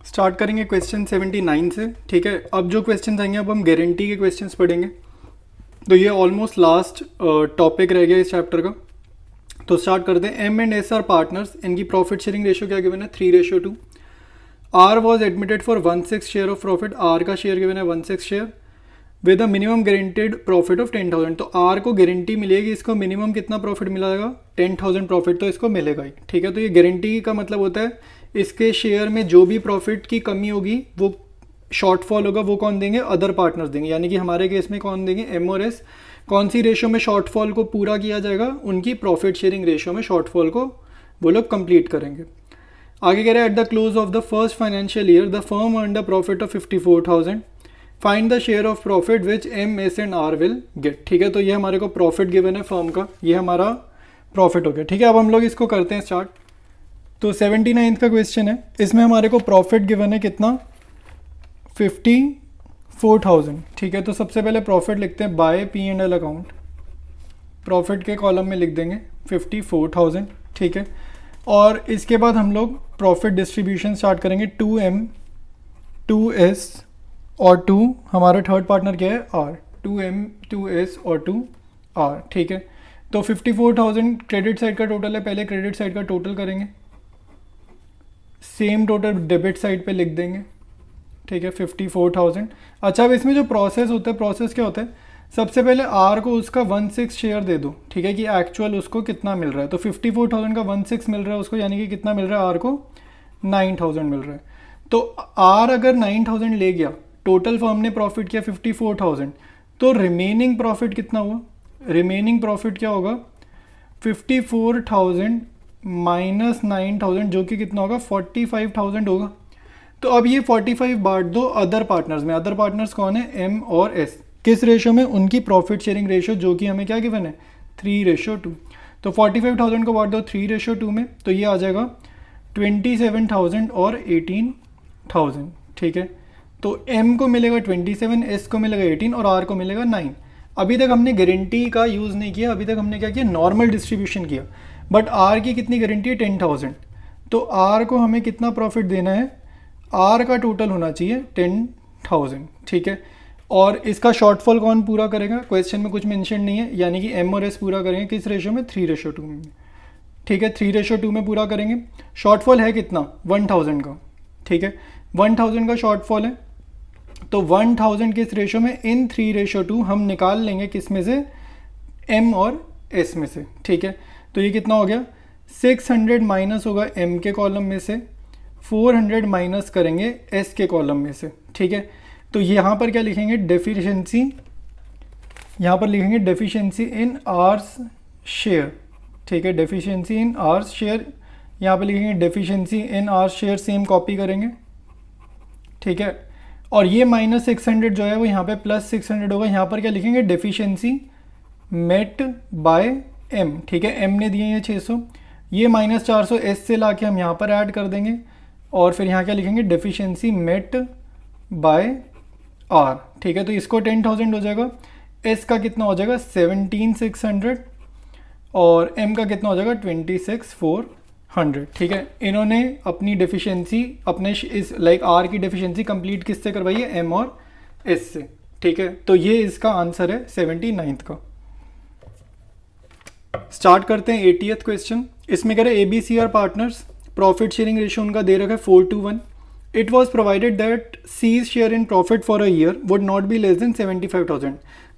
Start करेंगे question 79 से। ठीक है, अब जो क्वेश्चन आएंगे अब हम गारंटी के क्वेश्चंस पढ़ेंगे। तो ये ऑलमोस्ट लास्ट टॉपिक रह गया इस चैप्टर का। तो स्टार्ट करते हैं। M and S R partners, इनकी प्रॉफिट शेयरिंग रेशियो क्या गिवन है 3:2। R was admitted for 1/6 share of profit, R का शेयर गिवन है 1/6 share with a minimum guaranteed profit of 10,000। तो आर को गारंटी मिलेगी, इसको मिनिमम कितना प्रॉफिट मिलेगा 10,000 प्रॉफिट तो इसको मिलेगा ही। ठीक है, तो ये गारंटी का मतलब होता है इसके शेयर में जो भी प्रॉफिट की कमी होगी वो शॉर्टफॉल होगा वो कौन देंगे, अदर पार्टनर्स देंगे। यानी कि हमारे केस में कौन देंगे, एम और एस। कौन सी रेशियो में शॉर्टफॉल को पूरा किया जाएगा, उनकी प्रॉफिट शेयरिंग रेशियो में शॉर्टफॉल को वो लोग कंप्लीट करेंगे। आगे कह रहे हैं at the close of the first financial year the firm earn the profit of 54,000। Find the share of profit which M S and R will get. ठीक है, तो ये हमारे को प्रॉफिट गिवन है फर्म का, ये हमारा प्रॉफिट हो गया। ठीक है, अब हम लोग इसको करते हैं स्टार्ट। तो 79 का क्वेश्चन है, इसमें हमारे को प्रॉफिट गिवन है कितना 54,000। ठीक है, तो सबसे पहले प्रॉफिट लिखते हैं by P and L account. Profit के कॉलम में लिख देंगे 54,000। ठीक है, और इसके बाद हम लोग प्रॉफिट डिस्ट्रीब्यूशन स्टार्ट करेंगे। 2M 2S और 2 हमारा थर्ड पार्टनर क्या है आर, 2M 2S और 2R। ठीक है, तो 54,000 क्रेडिट साइड का टोटल है, पहले क्रेडिट साइड का टोटल करेंगे, सेम टोटल डेबिट साइड पे लिख देंगे। ठीक है, 54,000। अच्छा, अब इसमें जो प्रोसेस होता है, प्रोसेस क्या होता है, सबसे पहले आर को उसका 1/6 शेयर दे दो। ठीक है, कि एक्चुअल उसको कितना मिल रहा है। तो 54,000 का 1/6 मिल रहा है उसको, यानी कि कितना मिल रहा है आर को 9,000 मिल रहा है। तो आर अगर 9,000 ले गया, टोटल फर्म ने प्रॉफिट किया 54,000, तो रिमेनिंग प्रॉफिट कितना हुआ, रिमेनिंग प्रॉफिट क्या होगा 54,000 माइनस 9,000 जो कि कितना होगा 45,000 होगा। तो अब ये 45 बांट दो अदर पार्टनर्स में। अदर पार्टनर्स कौन है, एम और एस। किस रेशियो में, उनकी प्रॉफिट शेयरिंग रेशियो जो कि हमें क्या गिवन है 3:2। तो 45,000 को बांट दो 3:2 में, तो ये आ जाएगा 27,000 और 18,000। ठीक है, तो एम को मिलेगा 27, एस को मिलेगा 18 और आर को मिलेगा 9। अभी तक हमने गारंटी का यूज़ नहीं किया, अभी तक हमने क्या किया नॉर्मल डिस्ट्रीब्यूशन किया। बट आर की कितनी गारंटी है 10,000, तो आर को हमें कितना प्रॉफिट देना है, आर का टोटल होना चाहिए 10,000। ठीक है, और इसका शॉर्टफॉल कौन पूरा करेगा, क्वेश्चन में कुछ मेंशन नहीं है, यानी कि एम और एस पूरा करेंगे किस रेशियो में 3:2 में। ठीक है, 3:2 में पूरा करेंगे। शॉर्टफॉल है कितना 1,000 का। ठीक है, 1,000 का शॉर्टफॉल है, तो 1,000 किस रेशियो में, इन 3:2 हम निकाल लेंगे किस में से, एम और एस में से। ठीक है, तो ये कितना हो गया 600 माइनस होगा एम के कॉलम में से, 400 माइनस करेंगे एस के कॉलम में से। ठीक है, तो यहाँ पर क्या लिखेंगे डेफिशिएंसी, यहाँ पर लिखेंगे डेफिशिएंसी इन आर्स शेयर। ठीक है, डेफिशिएंसी इन आर्स शेयर, यहाँ पर लिखेंगे deficiency in R's share, same copy करेंगे। ठीक है, और ये माइनस 600 जो है वो यहाँ पे प्लस 600 होगा। यहाँ पर क्या लिखेंगे डेफिशिएंसी मेट बाय एम। ठीक है, एम ने दिए हैं 600, ये माइनस 400 एस से ला के हम यहाँ पर ऐड कर देंगे, और फिर यहाँ क्या लिखेंगे डेफिशिएंसी मेट बाय आर। ठीक है, तो इसको 10,000 हो जाएगा, एस का कितना हो जाएगा 17,600 और एम का कितना हो जाएगा 26,400। ठीक है, इन्होंने अपनी डेफिशिएंसी अपने इस लाइक आर की डेफिशिएंसी कंप्लीट किससे करवाई है, एम और एस से। ठीक है, तो ये इसका आंसर है 79 का। स्टार्ट करते हैं 80th क्वेश्चन। इसमें कह रहे A B C are partners, profit sharing ratio उनका दे रखा है 4:1। It was provided that C's share in profit for a year would not be less than 75,000।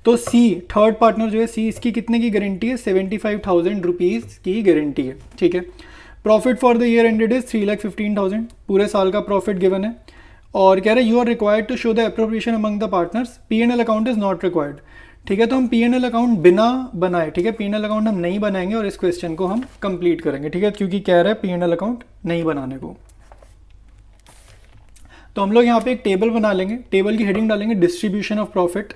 तो सी थर्ड पार्टनर जो है सी, इसकी कितने की गारंटी है 75,000 रुपीज़ की गारंटी है। ठीक है, profit for the year ended is 3,15,000, पूरे साल का प्रॉफिट गिवन है। और कह रहे you are required to show the appropriation among the partners, P and L account is not required. ठीक है, तो हम पी एंड एल अकाउंट बिना बनाए, ठीक है पी एंड एल अकाउंट हम नहीं बनाएंगे और इस क्वेश्चन को हम कंप्लीट करेंगे। ठीक है, क्योंकि कह रहा है पी एंड एल अकाउंट नहीं बनाने को। तो हम लोग यहाँ पे एक टेबल बना लेंगे, टेबल की हेडिंग डालेंगे distribution of profit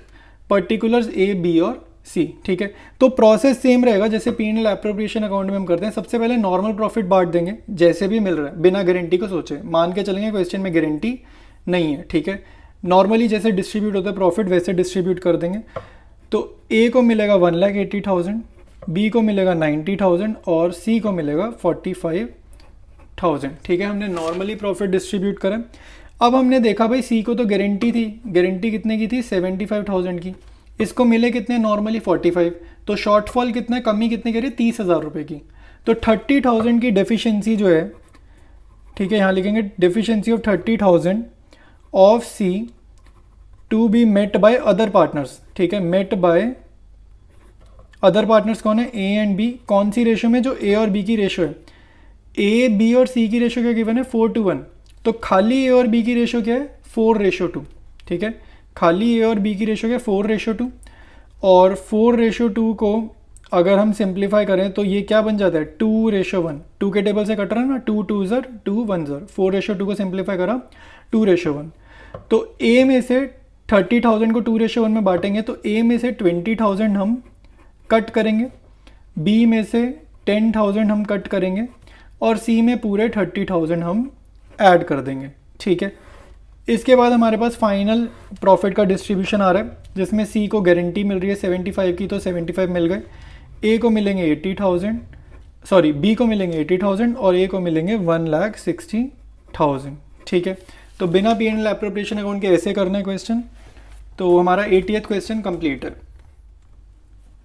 particulars A B और सी। ठीक है, तो प्रोसेस सेम रहेगा जैसे P and L appropriation account में हम करते हैं। सबसे पहले नॉर्मल प्रॉफिट बांट देंगे जैसे भी मिल रहा है, बिना गारंटी को सोचे, मान के चलेंगे क्वेश्चन में गारंटी नहीं है। ठीक है, नॉर्मली जैसे डिस्ट्रीब्यूट होता है प्रॉफिट वैसे डिस्ट्रीब्यूट कर देंगे। तो ए को मिलेगा 1,80,000, बी को मिलेगा 90,000 और सी को मिलेगा 45,000। ठीक है, हमने नॉर्मली प्रॉफिट डिस्ट्रीब्यूट करें। अब हमने देखा भाई सी को तो गारंटी थी, गारंटी कितने की थी 75,000 की, इसको मिले कितने नॉर्मली 45, तो शॉर्टफॉल कितना, कमी कितनी करी 30,000 रुपये की। तो 30,000 की डेफिशिएंसी जो है, ठीक है, यहाँ लिखेंगे deficiency of 30,000 of C to be met by other partners, ठीक है, मेट बाय अदर पार्टनर्स कौन है, ए एंड बी। कौन सी रेशो में, जो ए और बी की रेशो है, ए बी और सी की रेशो क्या गिवन है 4:1, तो खाली ए और बी की रेशो क्या है 4:2, ठीक है, खाली ए और बी की रेशो क्या है 4:2, और 4:2 को अगर हम सिंप्लीफाई करें तो ये क्या बन जाता है 2:1, 2 के टेबल से कट रहा है ना, 2 2s 2 1s, 4:2 को सिंप्लीफाई करा 2:1। तो ए में से 30,000 को 2:1 में बांटेंगे तो ए में से 20,000 हम कट करेंगे, बी में से 10,000 हम कट करेंगे, और सी में पूरे 30,000 हम ऐड कर देंगे, ठीक है। इसके बाद हमारे पास फाइनल प्रॉफिट का डिस्ट्रीब्यूशन आ रहा है, जिसमें सी को गारंटी मिल रही है 75 की, तो 75 मिल गए, ए को मिलेंगे 80,000, सॉरी बी को मिलेंगे 80,000 और ए को मिलेंगे 1,60,000, ठीक है। तो बिना P&L एप्रोप्रिएशन अकाउंट के ऐसे करना है क्वेश्चन। तो हमारा 80th क्वेश्चन कंप्लीट है।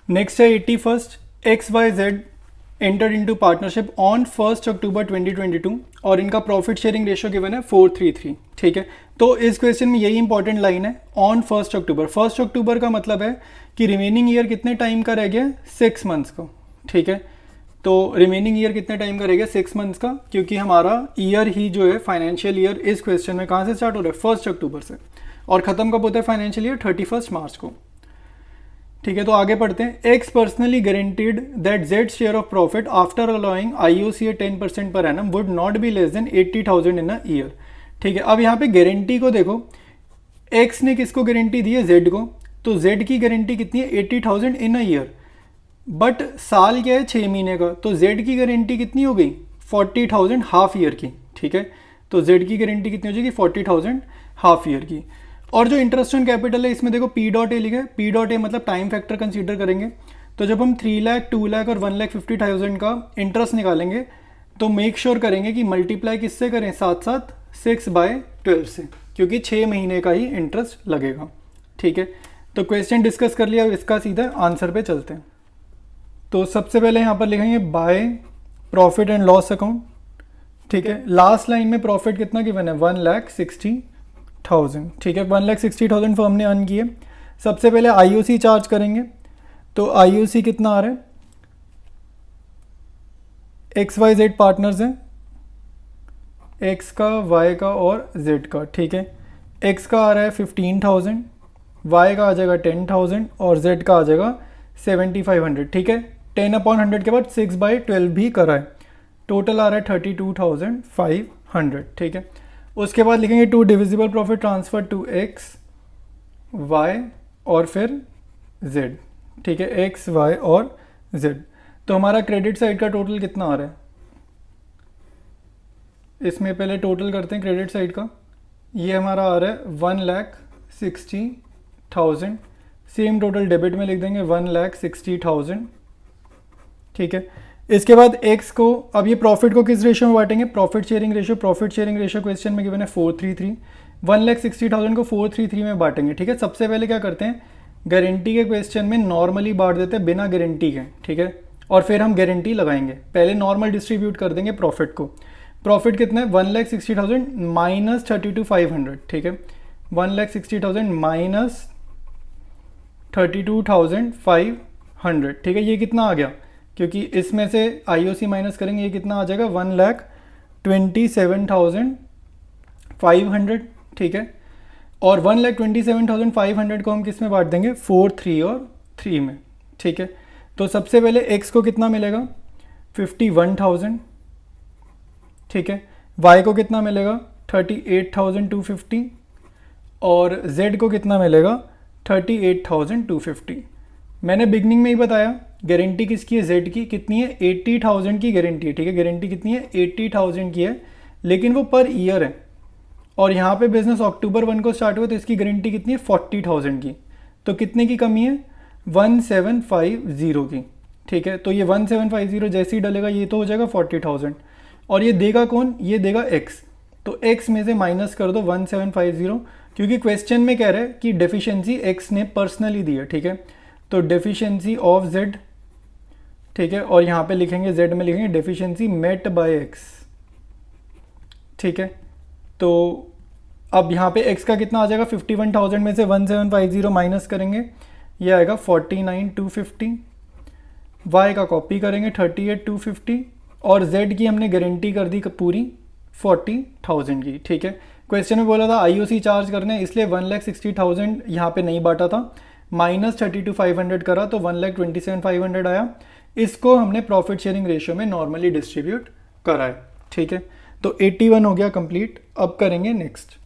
नेक्स्ट है 81st, XYZ entered into partnership on 1 अक्टूबर 2022 और इनका प्रॉफिट शेयरिंग रेशियो गिवन है 4:3:3, ठीक है। तो इस क्वेश्चन में यही इंपॉर्टेंट लाइन है, ऑन 1 अक्टूबर। 1 अक्टूबर का मतलब है कि रिमेनिंग ईयर कितने टाइम का रह गया 6 मंथ्स का, ठीक है। तो रिमेनिंग ईयर कितने टाइम का रह गया 6 मंथ्स का, क्योंकि हमारा ईयर ही जो है फाइनेंशियल ईयर इस क्वेश्चन में कहाँ से स्टार्ट हो रहा है 1 अक्टूबर से, और ख़त्म कब होता है फाइनेंशियल ईयर 31 मार्च को, ठीक है। तो आगे पढ़ते हैं। X personally guaranteed that Z share of profit after allowing IOC 10% per annum would not be less then 80,000 in a year, ठीक है। अब यहाँ पे गारंटी को देखो, एक्स ने किसको गारंटी दी है जेड को, तो जेड की गारंटी कितनी है 80,000 इन अ ईयर, बट साल क्या है 6 महीने का, तो जेड की गारंटी कितनी हो गई 40,000 हाफ ईयर की, ठीक है। तो जेड की गारंटी कितनी हो जाएगी 40,000 हाफ ईयर की। और जो इंटरेस्ट ऑन कैपिटल है इसमें देखो P.A लिखा है, P.A मतलब टाइम फैक्टर कंसीडर करेंगे। तो जब हम 3 लाख 2 लाख और 1,50,000 का इंटरेस्ट निकालेंगे तो मेक श्योर करेंगे कि मल्टीप्लाई किससे करें, साथ साथ 6/12 से, क्योंकि 6 महीने का ही इंटरेस्ट लगेगा, ठीक है। तो क्वेश्चन डिस्कस कर लिया, इसका सीधा आंसर पे चलते हैं। तो सबसे पहले यहाँ पर लिखेंगे by profit and loss account, ठीक है। लास्ट लाइन में प्रॉफिट कितना गिवन है 1,60,000, ठीक है। 1,60,000 फर्म ने अर्न किए। सबसे पहले IOC चार्ज करेंगे, तो IOC कितना आ रहा है, XYZ पार्टनर्स हैं, X का, Y का और Z का, ठीक है। X का आ रहा है 15,000, Y का आ जाएगा 10,000 और Z का आ जाएगा 7,500, ठीक है। 10/100 के बाद 6/12 भी करा है, टोटल आ रहा है 32,500, ठीक है। उसके बाद लिखेंगे to divisible profit transfer to X, Y और फिर Z, ठीक है, X, Y और Z। तो हमारा क्रेडिट साइड का टोटल कितना आ रहा है, इसमें पहले टोटल करते हैं क्रेडिट साइड का। ये हमारा आ रहा है 1,60,000, सेम टोटल डेबिट में लिख देंगे 1,60,000, ठीक है। इसके बाद एक्स को, अब ये प्रॉफिट को किस रेशियो में बांटेंगे, profit sharing ratio. Profit sharing ratio question में गिवन है 4:3:3, 1,60,000 को 4:3:3 में बांटेंगे, ठीक है। सबसे पहले क्या करते हैं, गारंटी के क्वेश्चन में नॉर्मली बांट देते हैं बिना गारंटी के, ठीक है, और फिर हम गारंटी लगाएंगे। पहले नॉर्मल डिस्ट्रीब्यूट कर देंगे प्रॉफिट को। प्रॉफिट कितना है 1,60,000 माइनस 32,500, ठीक है। 1,60,000 माइनस 32,500, ठीक है। ये कितना आ गया, क्योंकि इसमें से IOC माइनस करेंगे, ये कितना आ जाएगा 1,27,500, ठीक है। और 1,27,500 को हम किस में बांट देंगे 4, 3 और 3 में, ठीक है। तो सबसे पहले X को कितना मिलेगा 51,000, ठीक है। Y को कितना मिलेगा 38,250 और Z को कितना मिलेगा 38,250। मैंने बिगनिंग में ही बताया गारंटी किसकी है, Z की, कितनी है 80,000 की गारंटी है, ठीक है। गारंटी कितनी है 80,000 की है, लेकिन वो पर ईयर है, और यहाँ पे बिजनेस अक्टूबर 1 को स्टार्ट हुआ, तो इसकी गारंटी कितनी है 40,000 की। तो कितने की कमी है 1,750 की, ठीक है। तो ये 1,750 जैसे ही डलेगा ये तो हो जाएगा 40,000, और ये देगा कौन, ये देगा X। तो x में से माइनस कर दो 1750, क्योंकि क्वेश्चन में कह रहा है कि डेफिशिएंसी x ने पर्सनली दी है, ठीक है। तो डेफिशिएंसी ऑफ z, ठीक है, और यहाँ पे लिखेंगे z में लिखेंगे डेफिशिएंसी मेट बाय x, ठीक है। तो अब यहाँ पे x का कितना आ जाएगा, 51,000 में से 1750 माइनस करेंगे, ये आएगा 49,250। y का कॉपी करेंगे 38,250, और z की हमने गारंटी कर दी पूरी 40,000 की, ठीक है। क्वेश्चन में बोला था IOC चार्ज करने, इसलिए 1,60,000 यहाँ पे नहीं बांटा था, माइनस 32,500 करा तो 1,27,500 आया। इसको हमने प्रॉफिट शेयरिंग रेशियो में नॉर्मली डिस्ट्रीब्यूट करा है, ठीक है। तो 81 हो गया कंप्लीट। अब करेंगे नेक्स्ट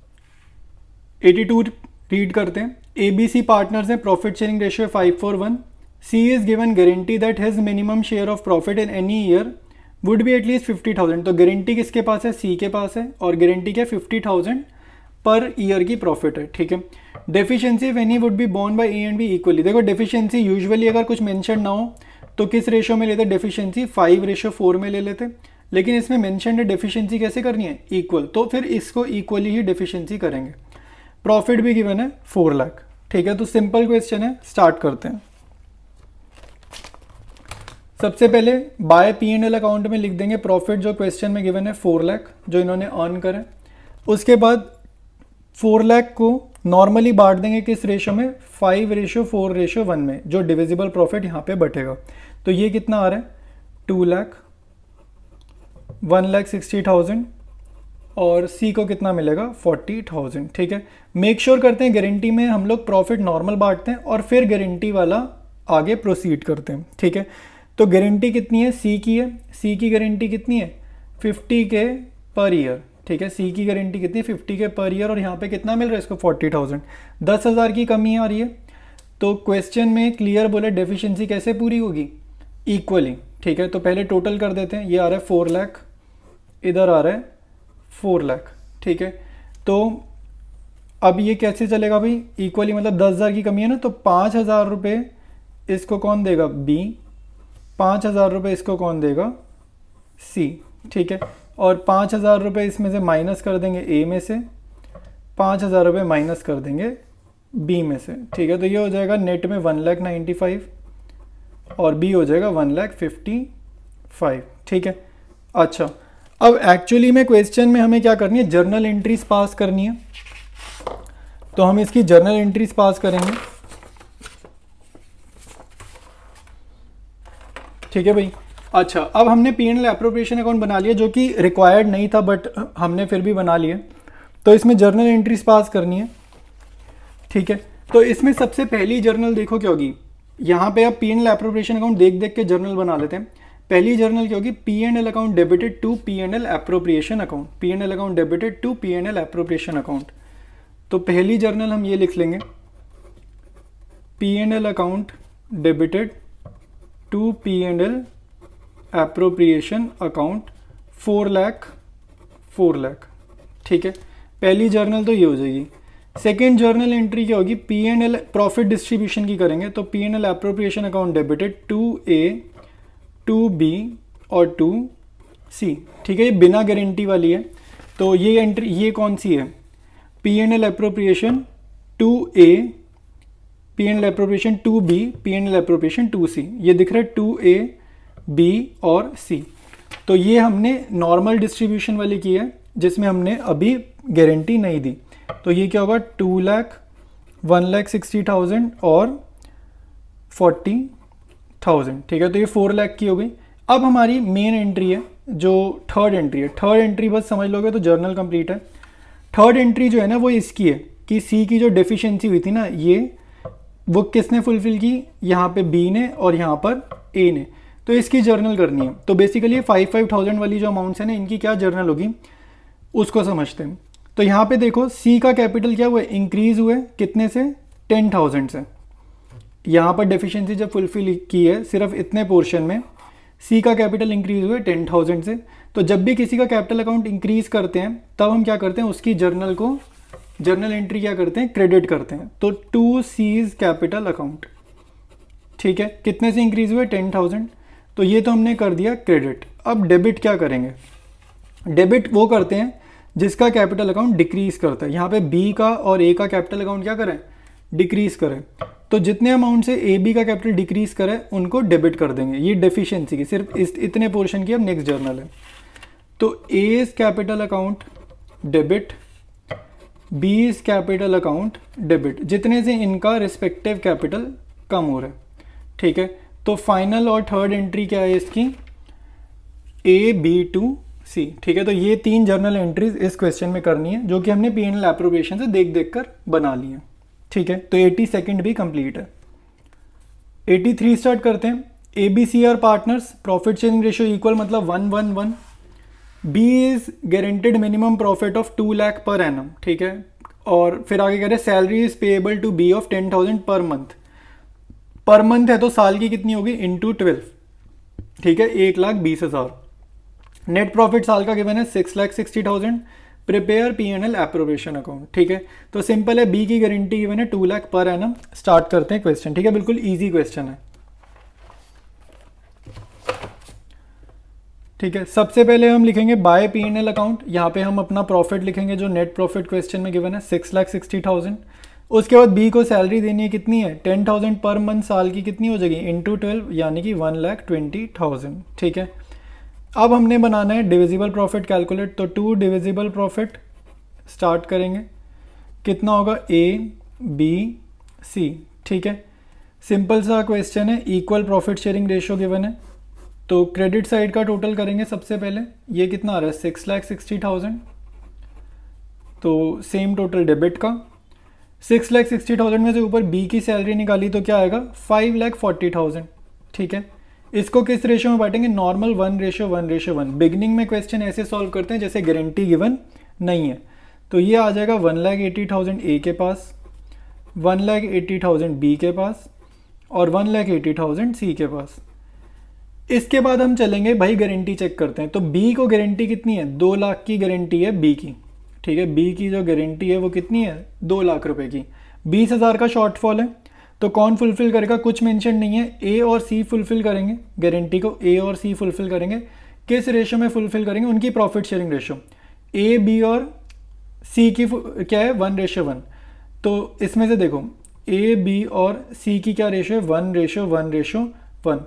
82 रीड करते हैं। ABC पार्टनर्स हैं, profit sharing ratio 5:1। C is given guarantee that his minimum share of profit in any year would be at least 50,000। तो गारंटी किसके पास है, C के पास है, और गारंटी क्या 50,000 पर ईयर की प्रॉफिट है, ठीक है। Deficiency of any would be borne by A and B equally. देखो डेफिशिएंसी यूजुअली अगर कुछ मेंशन ना हो तो किस रेशियो में लेते, डेफिशिएंसी 5:4 में ले लेते, लेकिन इसमें मेंशन है डेफिशिएंसी कैसे करनी है, इक्वल, तो फिर इसको इक्वली ही डेफिशिएंसी करेंगे। प्रॉफिट भी गिवन है 4 लाख, ठीक है। तो सिंपल क्वेश्चन है, स्टार्ट करते हैं। सबसे पहले बाय P&L अकाउंट में लिख देंगे प्रॉफिट जो क्वेश्चन में गिवन है 4 लाख जो इन्होंने अर्न करें। उसके बाद 4 लाख को नॉर्मली बांट देंगे किस रेशो में, 5:4:1 में, जो डिविजिबल प्रॉफिट यहाँ पे बटेगा। तो ये कितना आ रहा है 2 लाख, 1,60,000, और C को कितना मिलेगा 40,000, ठीक है। मेक श्योर करते हैं गारंटी में हम लोग प्रॉफिट नॉर्मल बांटते हैं और फिर गारंटी वाला आगे प्रोसीड करते हैं, ठीक है। तो गारंटी कितनी है, C की है, C की गारंटी कितनी है 50K पर ईयर, ठीक है। C की गारंटी कितनी 50K पर ईयर, और यहाँ पे कितना मिल रहा है इसको 40,000, 10,000 की कमी आ रही है। तो क्वेश्चन में क्लियर बोले डेफिशिएंसी कैसे पूरी होगी, इक्वली, ठीक है। तो पहले टोटल कर देते हैं, ये आ रहा है 4 लाख, इधर आ रहा है 4 लाख, ठीक है। तो अब ये कैसे चलेगा भाई, इक्वली मतलब 10,000 की कमी है ना, तो 5,000 रुपये इसको कौन देगा, B, 5,000 रुपये इसको कौन देगा, C, ठीक है। और 5,000 रुपये इसमें से माइनस कर देंगे A में से, 5,000 रुपये माइनस कर देंगे B में से, ठीक है। तो ये हो जाएगा नेट में 1,95,000 और B हो जाएगा 1,55,000, ठीक है। अच्छा, अब एक्चुअली में क्वेश्चन में हमें क्या करनी है, जर्नल एंट्रीज पास करनी है। तो हम इसकी जर्नल एंट्रीज पास करेंगे, ठीक है भाई। अच्छा, अब हमने P&L एप्रोप्रिएशन अकाउंट बना लिया, जो कि रिक्वायर्ड नहीं था बट हमने फिर भी बना लिया। तो इसमें जर्नल एंट्रीज पास करनी है, ठीक है। तो इसमें सबसे पहली जर्नल देखो क्या होगी, यहाँ पे अब P&L एप्रोप्रिएशन अकाउंट देख देख के जर्नल बना लेते हैं। पहली जर्नल क्या होगी, P&L account debited to P&L appropriation account, P&L account debited to P&L appropriation account. तो पहली जर्नल हम ये लिख लेंगे, P&L account debited to P&L appropriation account 4 lakh, ठीक है। पहली जर्नल तो ये हो जाएगी। सेकेंड जर्नल एंट्री क्या होगी, P&L प्रॉफिट डिस्ट्रीब्यूशन की करेंगे। तो P&L appropriation account debited to A, to B और टू C, ठीक है। ये बिना गारंटी वाली है। तो ये एंट्री ये कौन सी है, P&L appropriation to A, P&L appropriation to B, P&L appropriation to C। ये दिख रहा है 2A, B और C। तो ये हमने नॉर्मल डिस्ट्रीब्यूशन वाली की है, जिसमें हमने अभी गारंटी नहीं दी। तो ये क्या होगा 2 लाख, 1,60,000 और 40,000, ठीक है। तो ये 4 लाख की हो गई। अब हमारी मेन एंट्री है जो थर्ड एंट्री है। थर्ड एंट्री बस समझ लोगे तो जर्नल कंप्लीट है। थर्ड एंट्री जो है ना वो इसकी है कि C की जो डेफिशिएंसी हुई थी ना, ये वो किसने फुलफिल की, यहाँ पे B ने और यहाँ पर A ने। तो इसकी जर्नल करनी है। तो बेसिकली 5,000 वाली जो अमाउंट्स है ना, इनकी क्या जर्नल होगी उसको समझते हैं। तो यहाँ पे देखो C का कैपिटल क्या हुआ है, इंक्रीज हुए कितने से, 10,000 से। यहाँ पर डेफिशिएंसी जब फुलफिल की है सिर्फ इतने पोर्शन में, C का कैपिटल इंक्रीज हुए 10,000 से। तो जब भी किसी का कैपिटल अकाउंट इंक्रीज करते हैं तब हम क्या करते हैं, उसकी जर्नल को, जर्नल एंट्री क्या करते हैं, क्रेडिट करते हैं। तो टू C's कैपिटल अकाउंट, ठीक है। कितने से इंक्रीज हुए 10,000, तो ये तो हमने कर दिया क्रेडिट। अब डेबिट क्या करेंगे, डेबिट वो करते हैं जिसका कैपिटल अकाउंट डिक्रीज करता है। यहाँ पे बी का और ए का कैपिटल अकाउंट क्या करें, डिक्रीज करें। तो जितने अमाउंट से ए बी का कैपिटल डिक्रीज करे उनको डेबिट कर देंगे। ये डेफिशिएंसी की सिर्फ इतने पोर्शन की अब नेक्स्ट जर्नल है। तो A capital account debit, B capital account debit, जितने से इनका रिस्पेक्टिव कैपिटल कम हो रहा है, ठीक है। तो फाइनल और थर्ड एंट्री क्या है इसकी, ए बी टू सी, ठीक है। तो ये 3 जर्नल एंट्रीज इस क्वेश्चन में करनी है, जो कि हमने P&L एप्रोप्रिएशन से देख देख कर बना ली है, ठीक है। तो 82nd भी कंप्लीट है। 83 स्टार्ट करते हैं। A B C are partners, profit sharing ratio equal मतलब 1:1:1। B is guaranteed minimum profit of 2 lakh per annum, ठीक है। और फिर आगे कह रहे salary is payable to be of 10,000 per month. Per month है तो साल की कितनी होगी, इंटू 12, ठीक है, 1,20,000। नेट प्रॉफिट साल का गिवन है 6,60,000। प्रिपेयर P&L एप्रोप्रिएशन अकाउंट, ठीक है। तो सिंपल है, बी की गारंटी गिवन है 2 लाख पर एनम। स्टार्ट करते हैं क्वेश्चन, ठीक है, बिल्कुल इजी क्वेश्चन है, ठीक है। सबसे पहले हम लिखेंगे बाय P&L अकाउंट। यहाँ पे हम अपना प्रॉफिट लिखेंगे जो नेट प्रॉफिट क्वेश्चन में गिवन है 6,60,000। उसके बाद बी को सैलरी देनी है, कितनी है 10,000 पर मंथ, साल की कितनी हो जाएगी इंटू 12 यानी कि 1,20,000, ठीक है। अब हमने बनाना है डिविजिबल प्रॉफिट कैलकुलेट। तो 2 डिविजिबल प्रॉफिट स्टार्ट करेंगे, कितना होगा ए बी सी, ठीक है। सिंपल सा क्वेश्चन है, equal profit sharing ratio given है। तो क्रेडिट साइड का टोटल करेंगे सबसे पहले, ये कितना आ रहा है 6,60,000। तो सेम टोटल डेबिट का 6,60,000 में से ऊपर बी की सैलरी निकाली तो क्या आएगा 5,40,000, ठीक है। इसको किस रेशियो में बांटेंगे, नॉर्मल 1:1:1। बिगिनिंग में क्वेश्चन ऐसे सॉल्व करते हैं जैसे गारंटी गिवन नहीं है। तो ये आ जाएगा 1,80,000 ए के पास, 1,80,000 बी के पास और 1,80,000 सी के पास। इसके बाद हम चलेंगे भाई गारंटी चेक करते हैं। तो बी को गारंटी कितनी है, 2 लाख की गारंटी है बी की, ठीक है। बी की जो गारंटी है वो कितनी है 2 लाख रुपए की। 20,000 का शॉर्टफॉल है, तो कौन फुलफिल करेगा, कुछ मेंशन नहीं है। ए और सी फुलफिल करेंगे गारंटी को, ए और सी फुलफिल करेंगे। किस रेशियो में फुलफिल करेंगे, उनकी profit sharing ratio. A B और सी की क्या है 1:1। तो इसमें से देखो ए बी और सी की क्या रेशियो है 1:1:1।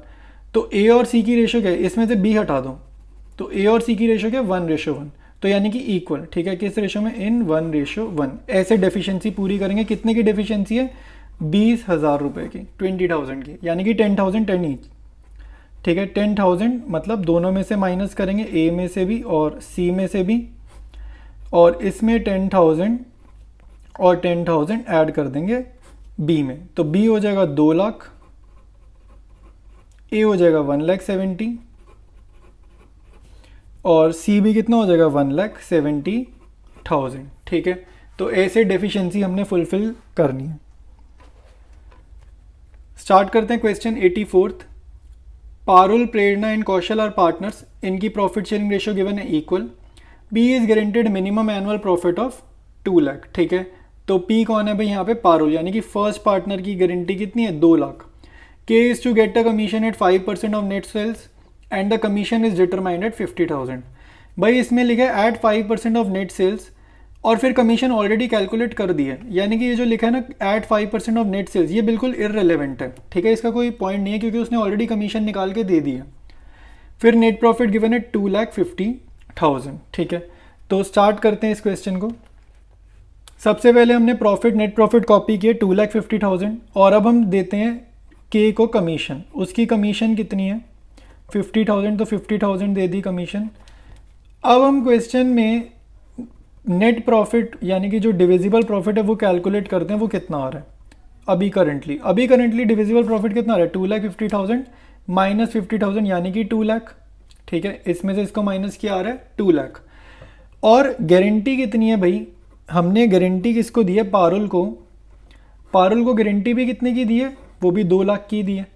तो ए और सी की रेशियो क्या है, इसमें से बी हटा दो, तो ए और सी की रेशियो क्या है 1:1, तो यानी कि इक्वल, ठीक है। किस रेशियो में, इन 1:1। ऐसे डेफिशिएंसी पूरी करेंगे। कितने की डेफिशिएंसी है 20,000 रुपये की, 20,000 की, यानी कि 10,000 10 ईच, ठीक है। 10,000 मतलब दोनों में से माइनस करेंगे, ए में से भी और सी में से भी, और इसमें 10,000 और 10,000 ऐड कर देंगे बी में। तो बी हो जाएगा 2 लाख, ए हो जाएगा 1,70,000 और सी भी कितना हो जाएगा 1,70,000, ठीक है। तो ऐसे डेफिशिएंसी हमने फुलफिल करनी है। स्टार्ट करते हैं question 84th। Parul, Prerna and Kaushal are partners. इनकी प्रॉफिट शेयरिंग रेशियो गिवन है इक्वल। B is guaranteed minimum annual profit of 2 lakh, ठीक है। तो पी कौन है भाई यहाँ पे, पारुल, यानी कि फर्स्ट पार्टनर की गारंटी कितनी है 2 lakh. K is to get a commission at 5% of net sales and the commission is determined at 50,000। भाई इसमें लिखा है at 5% of net sales और फिर कमीशन ऑलरेडी कैलकुलेट कर दी है, यानी कि ये जो लिखा है ना at 5% of net sales, ये बिल्कुल इररिलेवेंट है, ठीक है। इसका कोई पॉइंट नहीं है क्योंकि उसने ऑलरेडी कमीशन निकाल के दे दी है। फिर नेट प्रॉफिट गिवन है 2,50,000, ठीक है। तो स्टार्ट करते हैं इस क्वेश्चन को। सबसे पहले हमने प्रॉफिट नेट प्रॉफिट कॉपी किए 2,50,000 और अब हम देते हैं के को कमीशन। उसकी कमीशन कितनी है 50,000, तो 50,000 दे दी कमीशन। अब हम क्वेश्चन में नेट प्रॉफिट यानी कि जो डिविजिबल प्रॉफिट है वो कैलकुलेट करते हैं, वो कितना आ रहा है अभी करंटली डिविजिबल प्रॉफिट कितना आ रहा है 2,50,000 माइनस 50,000 यानी कि 2 लाख, ठीक है। इसमें से इसको माइनस किया आ रहा है 2 लाख। और गारंटी कितनी है भाई, हमने गारंटी किसको दी है, पारुल को। पारुल को गारंटी भी कितने की दी है, वो भी 2 लाख की दी है,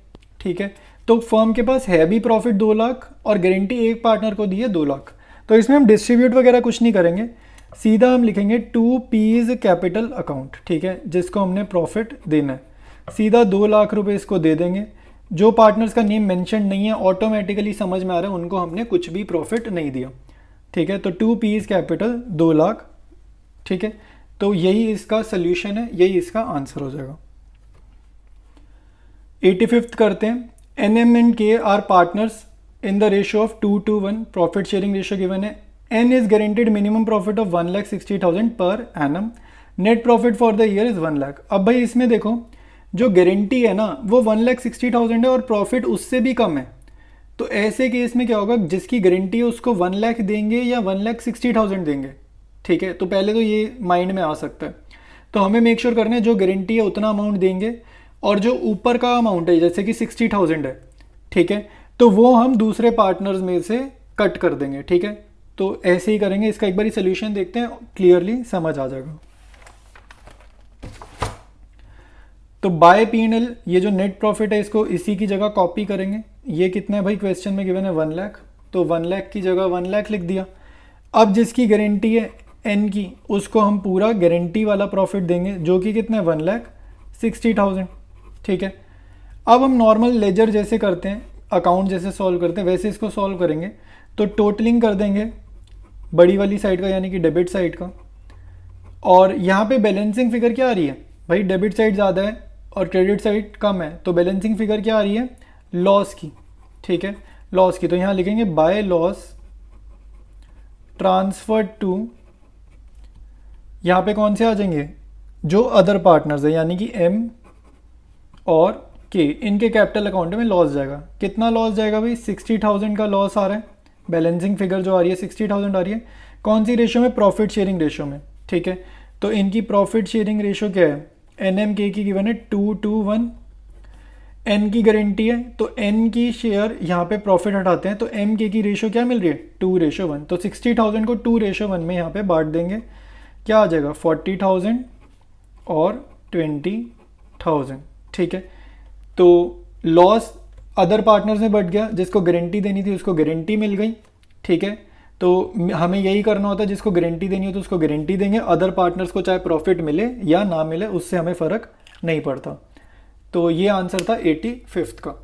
ठीक है। तो फर्म के पास है भी प्रॉफिट 2 लाख और गारंटी एक पार्टनर को दी है 2 लाख। तो इसमें हम डिस्ट्रीब्यूट वगैरह कुछ नहीं करेंगे, सीधा हम लिखेंगे 2P's कैपिटल अकाउंट, ठीक है, जिसको हमने प्रॉफिट देना है। सीधा 2 लाख रुपए इसको दे देंगे। जो पार्टनर्स का नेम मेंशन नहीं है ऑटोमेटिकली समझ में आ रहा है उनको हमने कुछ भी प्रॉफिट नहीं दिया। ठीक है, तो 2p इज कैपिटल 2 लाख, ठीक है। तो यही इसका सोल्यूशन है, यही इसका आंसर हो जाएगा। 85th करते हैं, NM and K are partners in the ratio of 2:1, profit sharing ratio given है। N is guaranteed minimum profit of 1,60,000 per annum, net profit for the year is 1 lakh. अब भाई इसमें देखो जो गारंटी है ना वो 1,60,000 है और प्रॉफिट उससे भी कम है, तो ऐसे केस में क्या होगा, जिसकी गारंटी है उसको 1 लाख देंगे या 1,60,000 देंगे, ठीक है। तो पहले तो ये माइंड में आ सकता है, तो हमें मेक श्योर करना है जो गारंटी है उतना अमाउंट देंगे, और जो ऊपर का अमाउंट है जैसे कि 60,000 है, ठीक है, तो वो हम दूसरे पार्टनर्स में से कट कर देंगे, ठीक है। तो ऐसे ही करेंगे, इसका एक बार सोल्यूशन देखते हैं, क्लियरली समझ आ जाएगा। तो बाय P&L ये जो नेट प्रॉफिट है इसको इसी की जगह कॉपी करेंगे। ये कितना है भाई, क्वेश्चन में गिवन है 1 लाख, तो 1 लाख की जगह 1 लाख लिख दिया। अब जिसकी गारंटी है N की, उसको हम पूरा गारंटी वाला प्रॉफिट देंगे जो कि कितना है 1,60,000, ठीक है। अब हम नॉर्मल लेजर जैसे करते हैं, अकाउंट जैसे सॉल्व करते हैं वैसे इसको सॉल्व करेंगे। तो टोटलिंग कर देंगे बड़ी वाली साइड का यानी कि डेबिट साइड का, और यहाँ पे बैलेंसिंग फिगर क्या आ रही है भाई, डेबिट साइड ज़्यादा है और क्रेडिट साइड कम है, तो बैलेंसिंग फिगर क्या आ रही है, लॉस की, ठीक है, लॉस की। तो यहाँ लिखेंगे बाय लॉस ट्रांसफर टू, यहाँ पे कौन से आ जाएंगे, जो अदर पार्टनर्स है यानी कि M और K, इनके कैपिटल अकाउंट में लॉस जाएगा। कितना लॉस जाएगा भाई, 60,000 का लॉस आ रहा है, बैलेंसिंग फिगर जो आ रही है 60,000 आ रही है। कौन सी रेशियो में, प्रॉफिट शेयरिंग रेशियो में, ठीक है। तो इनकी प्रॉफिट शेयरिंग रेशियो क्या है, NMK की गिवन है 2:1, N की गारंटी है, तो N की शेयर यहाँ पे प्रॉफिट हटाते हैं, तो MK की रेशियो क्या मिल रही है, 2:1। तो 60,000 को 2:1 में यहाँ पे बांट देंगे, क्या आ जाएगा 40,000 और 20,000, ठीक है। तो लॉस अदर पार्टनर्स में बढ़ गया, जिसको गारंटी देनी थी उसको गारंटी मिल गई, ठीक है। तो हमें यही करना होता है, जिसको गारंटी देनी हो तो उसको गारंटी देंगे, अदर पार्टनर्स को चाहे प्रॉफिट मिले या ना मिले उससे हमें फ़र्क नहीं पड़ता। तो ये आंसर था 85th का।